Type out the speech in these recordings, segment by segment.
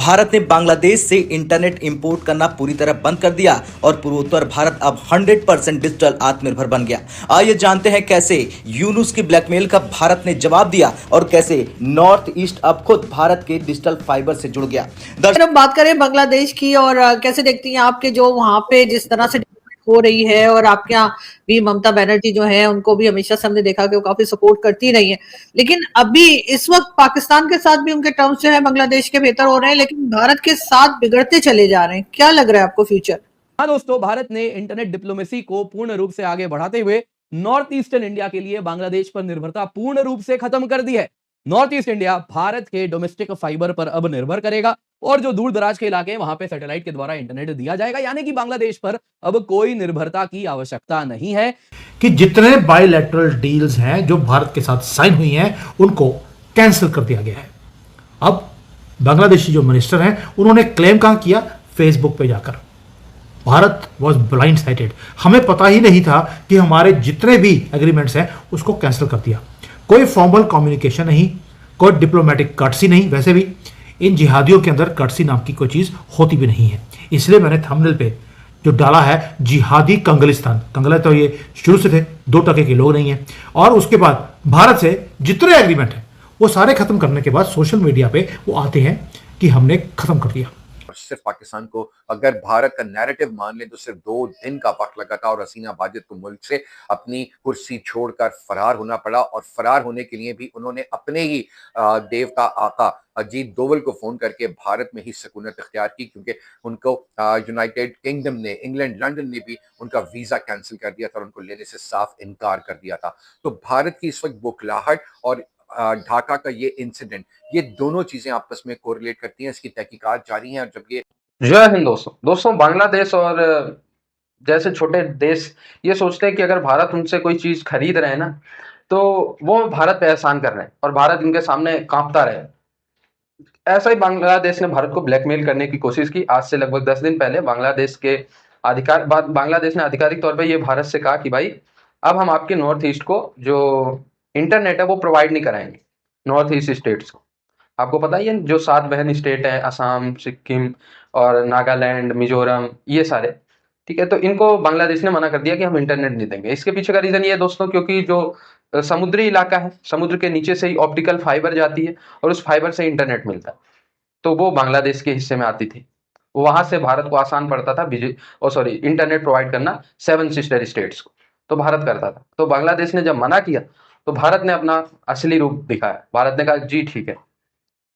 भारत ने बांग्लादेश से internet import करना पूरी तरह बंद कर दिया और पूर्वोत्तर भारत अब 100% डिजिटल आत्मनिर्भर बन गया। आइए जानते हैं कैसे यूनुस की ब्लैकमेल का भारत ने जवाब दिया और कैसे नॉर्थ ईस्ट अब खुद भारत के डिजिटल फाइबर से जुड़ गया। हम बात करें बांग्लादेश की और कैसे देखती हैं आपके जो वहां पे जिस तरह से हो रही है, और आपके यहाँ भी ममता बनर्जी जो है उनको भी हमेशा से हमने देखा कि वो काफी सपोर्ट करती रही है, लेकिन अभी इस वक्त पाकिस्तान के साथ भी उनके टर्म्स जो है बांग्लादेश के बेहतर हो रहे हैं, लेकिन भारत के साथ बिगड़ते चले जा रहे हैं। क्या लग रहा है आपको फ्यूचर? हाँ दोस्तों, भारत ने इंटरनेट डिप्लोमेसी को पूर्ण रूप से आगे बढ़ाते हुए नॉर्थ ईस्टर्न इंडिया के लिए बांग्लादेश पर निर्भरता पूर्ण रूप से खत्म कर दी है। नॉर्थ ईस्ट इंडिया भारत के डोमेस्टिक फाइबर पर अब निर्भर करेगा और जो दूर दराज के इलाके हैं वहां पे सैटेलाइट के द्वारा इंटरनेट दिया जाएगा, यानी कि बांग्लादेश पर अब कोई निर्भरता की आवश्यकता नहीं है। कि जितने बायलैटरल डील्स हैं जो भारत के साथ साइन हुई हैं उनको कैंसिल कर दिया गया है। अब बांग्लादेशी जो मिनिस्टर हैं उन्होंने क्लेम कहां किया? फेसबुक पे जाकर। भारत वॉज ब्लाइंड साइटेड, हमें पता ही नहीं था कि हमारे जितने भी एग्रीमेंट्स हैं उसको कैंसिल कर दिया। कोई फॉर्मल कम्युनिकेशन नहीं, कोई डिप्लोमेटिक कर्टसी नहीं। वैसे भी इन जिहादियों के अंदर कर्टसी नाम की कोई चीज़ होती भी नहीं है, इसलिए मैंने थंबनेल पे जो डाला है जिहादी कंगलिस्तान। कंगला तो ये शुरू से थे, 2% के लोग नहीं हैं। और उसके बाद भारत से जितने एग्रीमेंट हैं वो सारे खत्म करने के बाद सोशल मीडिया पे वो आते हैं कि हमने खत्म कर दिया। सिर्फ पाकिस्तान को अगर भारत का नैरेटिव मान ले तो सिर्फ 2 दिन का वक्त लगा था और हसीना वाजिद को मुल्क से अपनी कुर्सी छोड़कर फरार होना पड़ा। और फरार होने के लिए भी उन्होंने अपने ही देवता आका अजीत डोवल को फोन करके भारत में ही सकूनत इख्तियार की, क्योंकि उनको यूनाइटेड किंगडम ने, इंग्लैंड, लंदन ने भी उनका वीजा कैंसिल कर दिया था और उनको लेने से साफ इनकार कर दिया था। तो भारत की इस वक्त बौखलाहट और ढाका का ये इंसिडेंट, ये दोनों चीजें आपस में कोरिलेट करती हैं। इसकी तहकीकात जारी हैं। और जब ये जय हिंद दोस्तों बांग्लादेश और जैसे छोटे देश ये सोचते हैं कि अगर भारत उनसे कोई चीज खरीद रहे हैं ना तो वो भारत पे एहसान कर रहे हैं और भारत इनके सामने कांपता रहे। ऐसा ही बांग्लादेश ने भारत को ब्लैकमेल करने की कोशिश की। आज से लगभग 10 दिन पहले बांग्लादेश ने आधिकारिक तौर पर यह भारत से कहा कि भाई अब हम आपके नॉर्थ ईस्ट को जो इंटरनेट है वो प्रोवाइड नहीं कराएंगे, नॉर्थ ईस्ट स्टेट्स को। आपको पता ही है जो 7 बहन स्टेट है, असम, सिक्किम और नागालैंड, मिजोरम, ये सारे, ठीक है। तो इनको बांग्लादेश ने मना कर दिया कि हम इंटरनेट नहीं देंगे। इसके पीछे का रीजन ये है दोस्तों, क्योंकि जो समुद्री इलाका है, समुद्र के नीचे से ही ऑप्टिकल फाइबर जाती है और उस फाइबर से इंटरनेट मिलता है, तो वो बांग्लादेश के हिस्से में आती थी। वहां से भारत को आसान पड़ता था इंटरनेट प्रोवाइड करना 7 सिस्टर स्टेट्स को, तो भारत करता था। तो बांग्लादेश ने जब मना किया तो भारत ने अपना असली रूप दिखाया। भारत ने कहा जी ठीक है।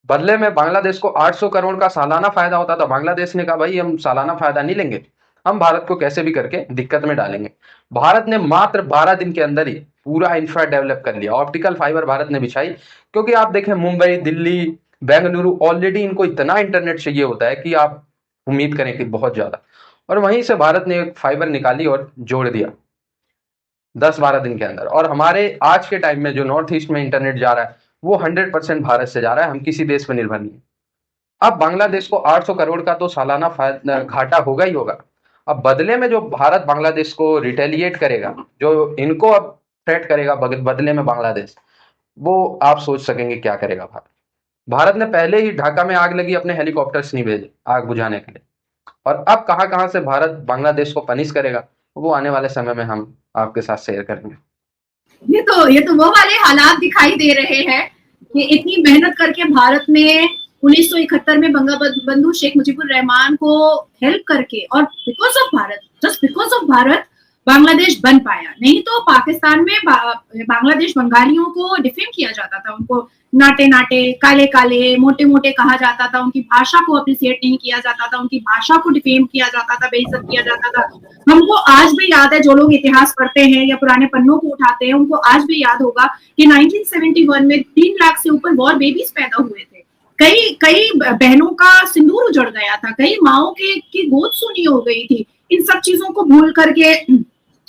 बदले में बांग्लादेश को 800 करोड़ का सालाना फायदा होता था। बांग्लादेश ने कहा भाई हम सालाना फायदा नहीं लेंगे, हम भारत को कैसे भी करके दिक्कत में डालेंगे। भारत ने मात्र 12 दिन के अंदर ही पूरा इंफ्रा डेवलप कर लिया। ऑप्टिकल फाइबर भारत ने बिछाई, क्योंकि आप देखें मुंबई, दिल्ली, बेंगलुरु, ऑलरेडी इनको इतना इंटरनेट चाहिए होता है कि आप उम्मीद करें कि बहुत ज्यादा। और वहीं से भारत ने एक फाइबर निकाली और जोड़ दिया 10-12 दिन के अंदर। और हमारे आज के टाइम में जो नॉर्थ ईस्ट में इंटरनेट जा रहा है वो 100% भारत से जा रहा है, हम किसी देश पर निर्भर नहीं। अब बांग्लादेश को 800 करोड़ का तो सालाना घाटा होगा ही होगा। अब बदले में जो भारत बांग्लादेश को रिटेलिएट करेगा, जो इनको अब थ्रेट करेगा बदले में बांग्लादेश, वो आप सोच सकेंगे क्या करेगा भारत। भारत ने पहले ही ढाका में आग लगी, अपने हेलीकॉप्टर्स नहीं भेजे आग बुझाने के लिए, और अब कहां से भारत बांग्लादेश को पनिश करेगा वो आने वाले समय में हम आपके साथ शेयर करेंगे। ये तो वो वाले हालात दिखाई दे रहे हैं कि इतनी मेहनत करके भारत ने 1971 में बंगबंधु शेख मुजीबुर रहमान को हेल्प करके, और just because of Bharat Bangladesh बन पाया। नहीं तो पाकिस्तान में बांग्लादेश बंगालियों को डिफेम किया जाता था, उनको नाटे नाटे, काले काले, मोटे मोटे कहा जाता था, उनकी भाषा को अप्रिशिएट नहीं किया जाता था, उनकी भाषा को डिफेम किया जाता था, बेइज्जत किया जाता था। हमको आज भी याद है, जो लोग इतिहास पढ़ते हैं या पुराने पन्नों को उठाते हैं उनको आज भी याद होगा कि 1971 में 3 लाख से ऊपर वॉर बेबीज पैदा हुए थे। कई बहनों का सिंदूर उजड़ गया था, कई माओ की गोद सूनी हो गई थी। इन सब चीजों को भूल करके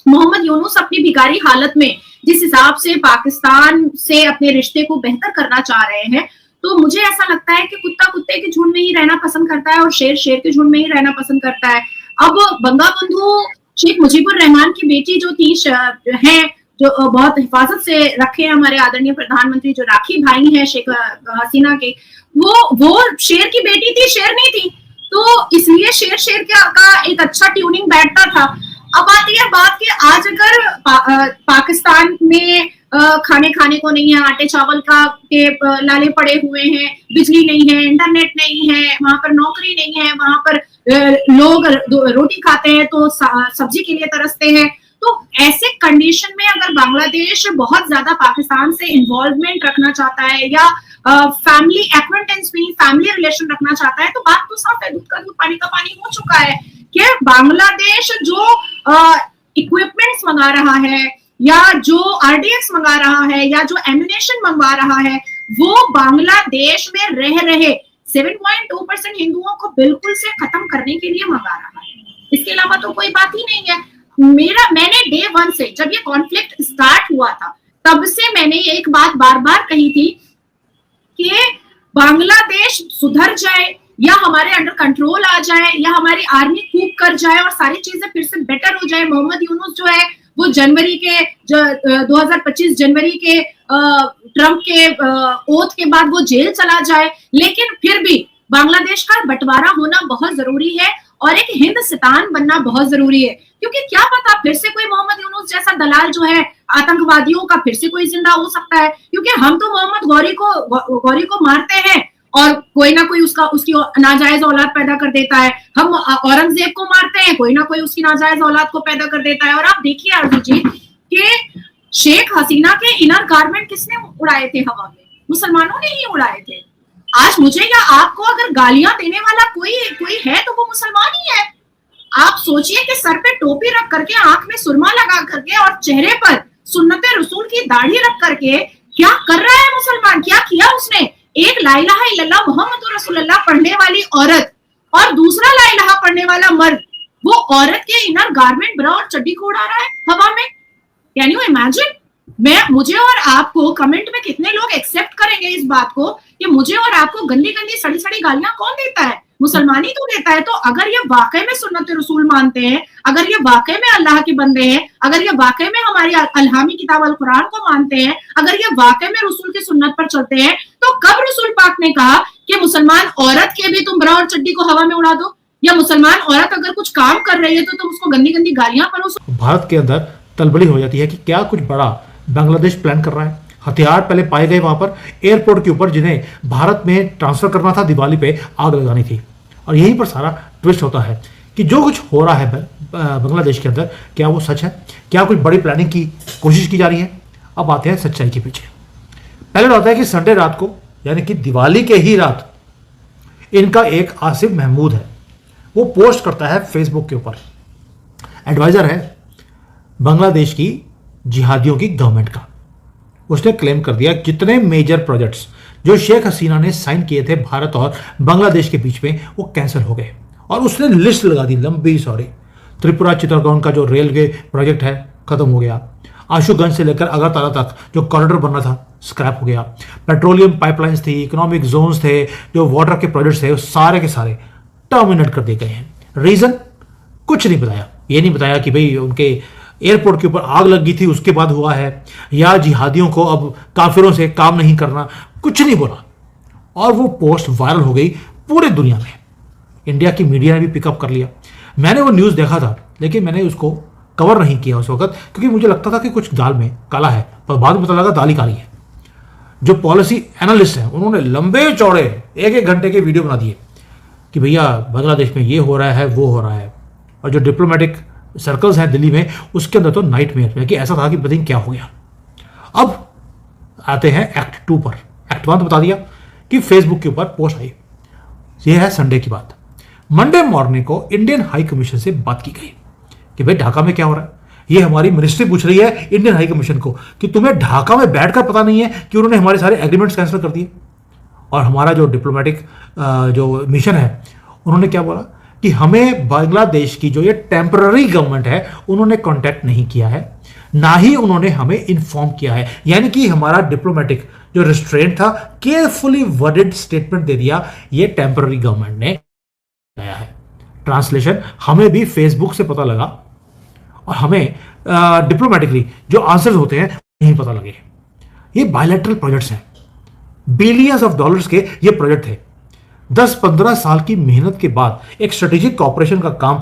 मोहम्मद यूनुस अपनी भिखारी हालत में जिस हिसाब से पाकिस्तान से अपने रिश्ते को बेहतर करना चाह रहे हैं, तो मुझे ऐसा लगता है कि कुत्ता कुत्ते के झुंड में ही रहना पसंद करता है और शेर शेर के झुंड में ही रहना पसंद करता है। अब बंगबंधु शेख मुजीबुर रहमान की बेटी जो थी हैं, जो बहुत हिफाजत से रखे हैं हमारे आदरणीय प्रधानमंत्री, जो राखी भाई हैं शेख हसीना के, वो शेर की बेटी थी, शेर नहीं थी, तो इसलिए शेर का एक अच्छा ट्यूनिंग बैठता था। अब आती है बात कि आज अगर पाकिस्तान में खाने को नहीं है, आटे चावल के लाले पड़े हुए हैं, बिजली नहीं है, इंटरनेट नहीं है, वहां पर नौकरी नहीं है, वहां पर लोग रोटी खाते हैं तो सब्जी के लिए तरसते हैं, तो ऐसे कंडीशन में अगर बांग्लादेश बहुत ज्यादा पाकिस्तान से इन्वॉल्वमेंट रखना चाहता है या फैमिली एक्वेंटेंस में फैमिली रिलेशन रखना चाहता है, तो बात तो साफ है, दूध का दूध पानी का पानी हो चुका है कि बांग्लादेश जो इक्विपमेंट्स मंगा रहा है या जो आरडीएक्स मंगा रहा है या जो एम्यूनेशन मंगवा रहा है, वो बांग्लादेश में रह रहे 7.2% हिंदुओं को बिल्कुल से खत्म करने के लिए मंगा रहा है। इसके अलावा तो कोई बात ही नहीं है। मैंने डे 1 से, जब ये कॉन्फ्लिक्ट स्टार्ट हुआ था, तब से मैंने एक बात बार बार कही थी कि बांग्लादेश सुधर जाए या हमारे अंडर कंट्रोल आ जाए या हमारी आर्मी कूप कर जाए और सारी चीजें फिर से बेटर हो जाए। मोहम्मद यूनुस जो है वो 2025 जनवरी के ट्रंप के ओथ के बाद वो जेल चला जाए, लेकिन फिर भी बांग्लादेश का बंटवारा होना बहुत जरूरी है और एक हिंदुस्तान बनना बहुत जरूरी है, क्योंकि क्या पता फिर से कोई मोहम्मद यूनुस जैसा दलाल जो है आतंकवादियों का फिर से कोई जिंदा हो सकता है, क्योंकि हम तो मोहम्मद गौरी को मारते हैं और कोई ना कोई उसकी नाजायज औलाद पैदा कर देता है, हम औरंगजेब को मारते हैं, कोई ना कोई उसकी नाजायज औलाद को पैदा कर देता है। और आप देखिए आरजू जी कि शेख हसीना के इनर गारमेंट किसने उड़ाए थे हवा में? मुसलमानों ने ही उड़ाए थे। आज मुझे या आपको अगर गालियां देने वाला कोई है तो वो मुसलमान ही है। आप सोचिए कि सर पे टोपी रख करके, आंख में सुरमा लगा करके और चेहरे पर सुन्नते रसूल की दाढ़ी रख करके क्या कर रहा है मुसलमान? क्या किया उसने? एक ला इलाहा इल्लल्लाह मुहम्मदुर रसूलुल्लाह पढ़ने वाली औरत और दूसरा ला इलाहा पढ़ने वाला मर्द, वो औरत के इनर गारमेंट ब्रा और चड्डी को उड़ा रहा है हवा में। Can you imagine? मुझे और आपको कमेंट में कितने लोग एक्सेप्ट करेंगे इस बात को कि मुझे और आपको गंदी गंदी सड़ी सड़ी गालियां कौन देता है? मुसलमान ही तो देता है। तो अगर ये वाकई में सुन्नत रसूल मानते हैं, अगर ये वाकई में अल्लाह के बंदे हैं, अगर ये वाकई में हमारी अल्हामी किताब अल कुरान को मानते हैं, अगर ये वाकई में रसूल की सुन्नत पर चलते हैं, तो कब रसूल पाक ने कहा कि मुसलमान औरत के भी तुम ब्रा और चड्डी को हवा में उड़ा दो, या मुसलमान औरत अगर कुछ काम कर रही है तो तुम उसको गंदी गंदी गालियां परोसो? भारत के अंदर तलबली हो जाती है कि क्या कुछ बड़ा बांग्लादेश प्लान कर रहा है। हथियार पहले पाए गए वहां पर एयरपोर्ट के ऊपर, जिन्हें भारत में ट्रांसफर करना था, दिवाली पे आग लगानी थी। और यहीं पर सारा ट्विस्ट होता है कि जो कुछ हो रहा है बांग्लादेश के अंदर, क्या वो सच है? क्या कुछ बड़ी प्लानिंग की कोशिश की जा रही है? अब आते हैं सच्चाई के पीछे। पहले होता है कि संडे रात को, यानी कि दिवाली के ही रात, इनका एक आसिफ महमूद है, वो पोस्ट करता है फेसबुक के ऊपर। एडवाइजर है बांग्लादेश की जिहादियों की गवर्नमेंट का। उसने क्लेम कर दिया जितने मेजर प्रोजेक्ट्स जो शेख हसीना ने साइन किए थे भारत और बांग्लादेश के बीच में, वो कैंसिल हो गए। और उसने लिस्ट लगा दी लंबी, त्रिपुरा चित्तौड़गढ़ का जो रेलवे प्रोजेक्ट है खत्म हो गया। आशुगंज से लेकर अगरतला तक जो कॉरिडोर बनना था स्क्रैप हो गया। पेट्रोलियम पाइपलाइंस थी, इकोनॉमिक जोन्स थे, जो वाटर के प्रोजेक्ट्स थे, सारे के सारे टर्मिनेट कर दिए गए हैं। रीजन कुछ नहीं बताया। ये नहीं बताया कि भाई उनके एयरपोर्ट के ऊपर आग लग गई थी उसके बाद हुआ है, या जिहादियों को अब काफिरों से काम नहीं करना, कुछ नहीं बोला। और वो पोस्ट वायरल हो गई पूरे दुनिया में। इंडिया की मीडिया ने भी पिकअप कर लिया। मैंने वो न्यूज़ देखा था, लेकिन मैंने उसको कवर नहीं किया उस वक्त, क्योंकि मुझे लगता था कि कुछ दाल में काला है, पर बाद में पता लगा दाल ही काली है। जो पॉलिसी एनालिस्ट हैं उन्होंने लंबे चौड़े 1-1 घंटे के वीडियो बना दिए कि भैया बांग्लादेश में ये हो रहा है, वो हो रहा है। और जो डिप्लोमेटिक सर्कल्स हैं दिल्ली में, उसके अंदर तो नाइटमेयर है कि ऐसा था कि पता नहीं क्या हो गया। अब आते हैं एक्ट 2 पर। एक्ट 1 तो बता दिया कि फेसबुक के ऊपर पोस्ट आई। ये है संडे की बात। मंडे मॉर्निंग को इंडियन हाई कमीशन से बात की गई कि भाई ढाका में क्या हो रहा है। ये हमारी मिनिस्ट्री पूछ रही है इंडियन हाई कमीशन को कि तुम्हें ढाका में बैठकर पता नहीं है कि उन्होंने हमारे सारे एग्रीमेंट्स कैंसिल कर दिए। और हमारा जो डिप्लोमेटिक जो मिशन है, उन्होंने क्या बोला कि हमें बांग्लादेश की जो ये टेम्पररी गवर्नमेंट है उन्होंने कांटेक्ट नहीं किया है, ना ही उन्होंने हमें इन्फॉर्म किया है। यानी कि हमारा डिप्लोमेटिक जो रिस्ट्रेंट था, केयरफुली वर्डेड स्टेटमेंट दे दिया, ये टेम्पररी गवर्नमेंट ने गया है। ट्रांसलेशन, हमें भी फेसबुक से पता लगा और हमें डिप्लोमेटिकली जो आंसर्स होते हैं नहीं पता लगे। ये बायलैटरल प्रोजेक्ट्स हैं, बिलियंस ऑफ डॉलर्स के ये प्रोजेक्ट थे। 10-15 साल की मेहनत के बाद एक स्ट्रेटेजिक कॉपरेशन का काम